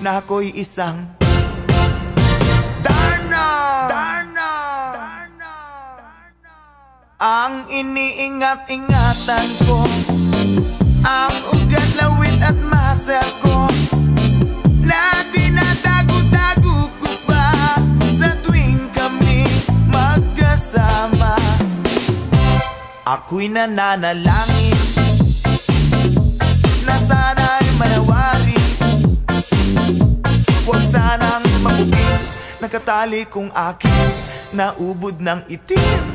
na ako'y isang Darna. Ang iniingat-ingatan ko, ang ugat, lawit at muscle ko, na dinadago-dago ko pa sa tuwing kami magkasama. Ako'y nananalangin na sana'y manawari, huwag sanang mabugin, nakatali kong aking naubod ng itim.